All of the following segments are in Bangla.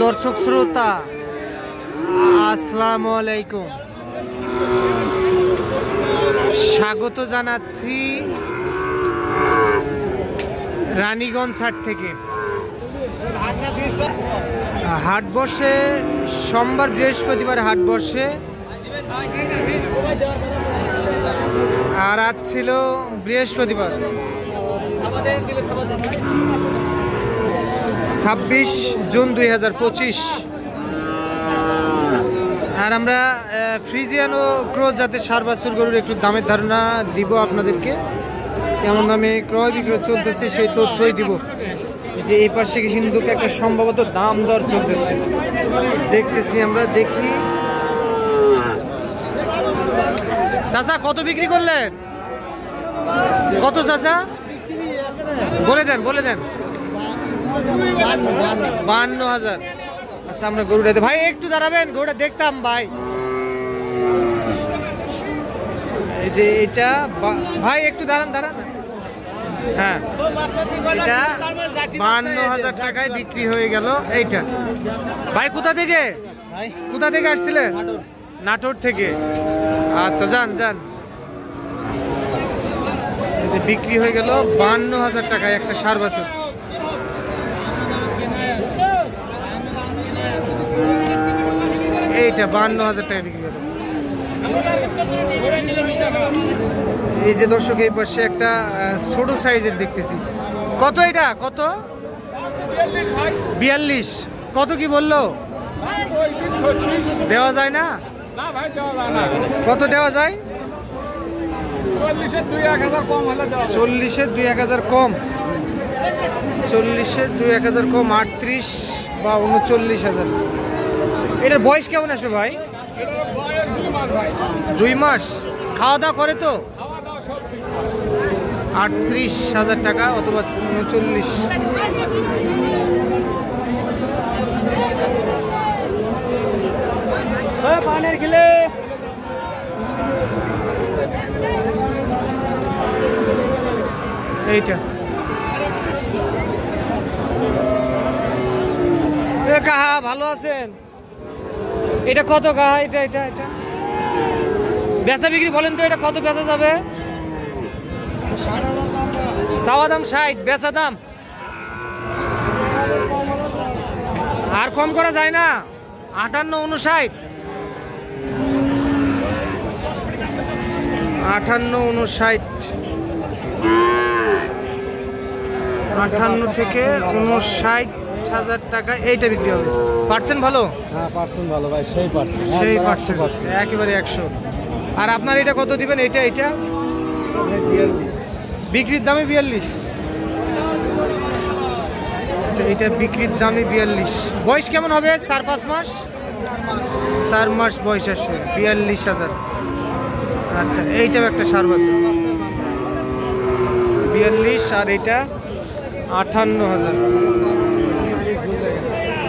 দর্শক শ্রোতা, আসসালামু আলাইকুম। স্বাগত জানাচ্ছি রানীগঞ্জ হাট থেকে। হাট বসে সোমবার, বৃহস্পতিবার হাট বসে, আর আজ ছিল বৃহস্পতিবার। 26 জুন 2025। আর আমরা ফ্রিজিয়ান ও ক্রস জাতের সার বাছুর গরুর একটু দামের ধারণা দিব আপনাদেরকে। কেমন দামে ক্রয় বিক্রয় চলতেছে সেই তথ্যই দিব। যে এই পাশে কিন্তু একটা সম্ভবত দাম দর চলতেছে, দেখতেছি আমরা। দেখি চাচা কত বিক্রি করলেন? কত চাচা? বলে দেন 52,000। আচ্ছা, আমরা গরুটা ভাই একটু দাঁড়াবেন, গরুটা দেখতাম ভাই। এই যে এটা ভাই একটু দাঁড়ান। হ্যাঁ, এটা 52,000 টাকায় বিক্রি হয়ে গেল। এইটা ভাই কোথা থেকে আসছিলেন? নাটোর থেকে। আচ্ছা, যান। বিক্রি হয়ে গেল 52,000 টাকায় একটা সার বাছুর। এইটা 52,000 টাকা বিক্রি হলো। এই যে দর্শক, এই পাশে একটা ছোট সাইজের দেখতেছি। কত এটা? কত? 42। কত কি বললো? দেওয়া যায় না? কত দেওয়া যায়? 40-এর 2-1,000 কম হলে দেওয়া। 40-এর 2-1,000 কম। 40-এর 2-1,000 কম, 38 বা 39,000। এটার বয়স কেমন আসবে ভাই? 2 মাস। খাওয়া দাওয়া করে তো? 38,000 টাকা অথবা 39। পানের খেলে এইটা কাহা ভালো আছেন? এটা কত কাহা? এটা বেচা বিক্রি বলেন তো, এটা কত বেচা যাবে? চাওয়া দাম 60, বেচা দাম আর কম করা যায় না? 58-59। 58 থেকে 59,000 টাকা এইটা বিক্রি হবে। পার্সেন্ট ভালো? হ্যাঁ, পার্সেন্ট ভালো ভাই, সেই পার্সেন্ট একেবারে 100। আর আপনার এটা কত দিবেন? এটা বিক্রির দামে 42। আচ্ছা, এটা বিক্রির দামে 42। বয়স কেমন হবে? 4-5 মাস। 4 মাস বয়স আসবে, 42,000। আচ্ছা, এইটাও একটা সার বাছুর, 42। আর এটা 58,000।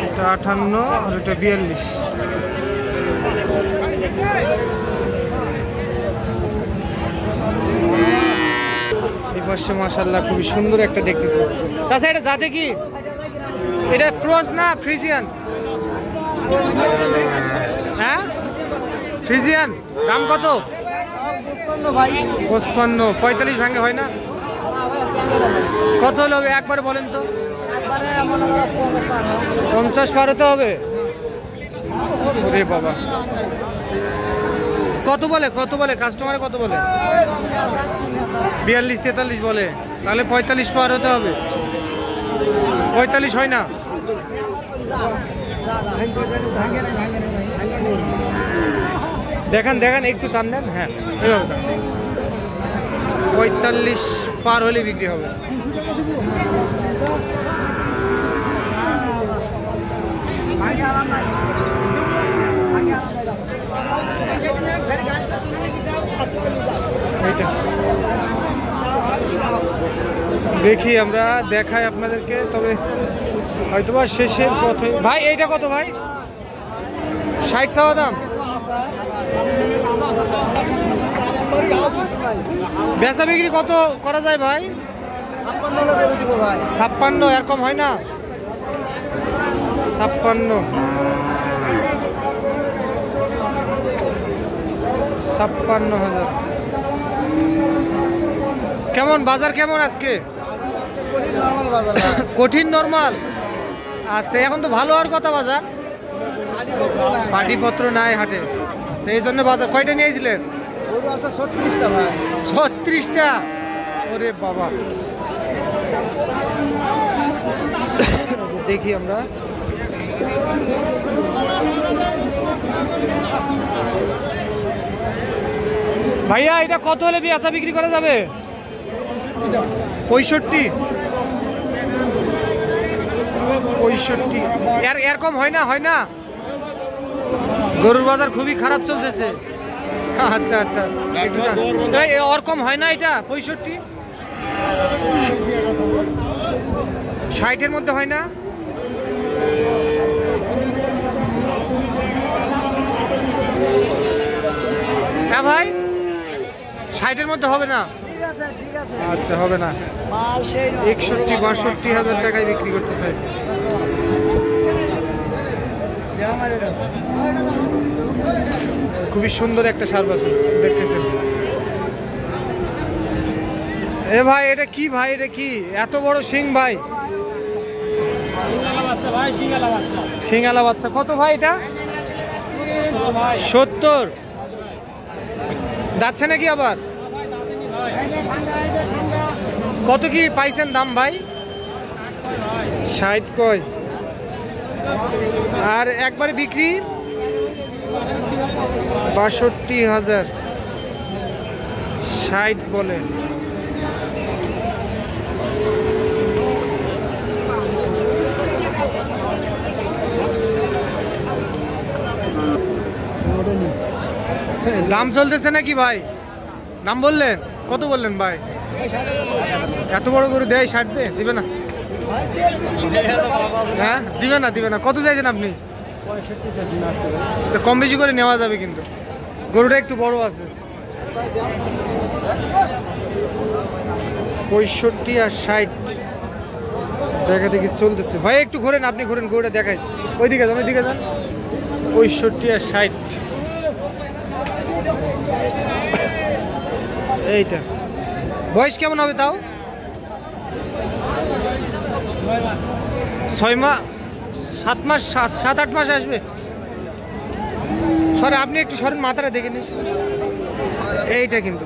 এটা 58 আর এটা 42। এই পাশে মাশাআল্লাহ খুবই সুন্দর একটা দেখতেছি। চাচা এটা জাতে কি? এটা ক্রস না ফ্রিজিয়ান? হ্যাঁ, ফ্রিজিয়ান। দাম কত? 55। 45 ভাঙে হয় না? কত হলে হবে একবারে বলেন তো? 50 পার হতে হবে? ওরে বাবা, কত বলে কাস্টমারে? কত বলে? 42-43 বলে। তাহলে 45 পার হতে হবে। 45 হয় না? দেখান একটু টান দেন। হ্যাঁ, 45 পার হলে বিক্রি হবে। দেখি আমরা দেখাই আপনাদেরকে, তবে হয়তোবা শেষের পথে। ভাই এইটা কত ভাই? 60 চাওয়া দাম। বেচা বিক্রি কত করা যায় ভাই? 56। এরকম হয় না? 56,000 কেমন বাজার কেমন আজকে? কঠিন নরমাল। আচ্ছা, এখন তো ভালো হওয়ার কথা বাজার, পাটিপত্র নাই হাটে, সেই জন্য বাজার। কয়টা নিয়েছিলেন? 36টা ভাই। 36টা? ওরে বাবা। দেখি আমরা ভাইয়া, এটা কত হলে বেচা বিক্রি করা যাবে? 65। এর কম হয় না? হয় না? গরুর বাজার খুবই খারাপ চলতেছে। আচ্ছা আচ্ছা, ওর কম হয় না? এটা 65, 60-এর মধ্যে হয় না? হ্যাঁ ভাই, 60-এর মধ্যে হবে না? আচ্ছা, হবে না। 61-62 টাকায় বিক্রি করতে চাই। খুবই সুন্দর একটা সার বাছুর দেখতেছেন। এ ভাই, এটা কি ভাই? এটা কি এত বড় সিং ভাই? সিঙ্গালা বাচ্চা। কত ভাই এটা? 70। যাচ্ছে নাকি আবার? কত কি পাইছেন দাম ভাই? 60 কয়? আর একবারে বিক্রি 62,000। 60 বলে। দাম চলতেছে নাকি ভাই? দাম বললেন? কত বললেন ভাই? এত বড় গরু দেয় 60 দিবে না? হ্যাঁ, দিবে না? দিবে না? কত চাইছেন আপনি? 65। কম বেশি করে নেওয়া যাবে, কিন্তু গরুটা একটু বড় আছে। 65 আর 60 দেখা দেখি চলতেছে। ভাই একটু ঘোরেন, আপনি ঘোরেন, গরুটা দেখাই। ওইদিকে যান, ওইদিকে যান। 65 আর 60। এইটা বয়স কেমন হবে তাও? 6 মাস, 7 মাস, 7-8 মাস আসবে। সরে, আপনি একটু সরেন, মাথাটা দেখে নিন। এইটা কিন্তু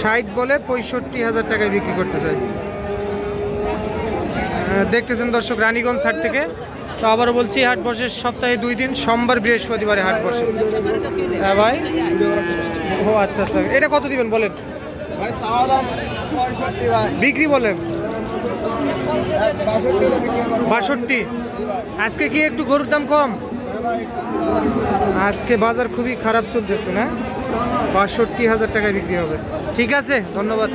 60 বলে 65,000 টাকায় বিক্রি করতে চাই। দেখতেছেন দর্শক, রানীগঞ্জ হাট থেকে। তো আবারও বলছি, হাট বসে সপ্তাহে 2 দিন, সোমবার বৃহস্পতিবারে হাট বসে। হ্যাঁ ভাই। ও আচ্ছা আচ্ছা, এটা কত দিবেন বলেন? ভাই চাওয়া দাম 65 ভাই। বিক্রি বলেন? 62। আজকে কি একটু গরুর দাম কম? আজকে বাজার খুবই খারাপ চলতেছে না? 62,000 টাকায় বিক্রি হবে। ঠিক আছে, ধন্যবাদ।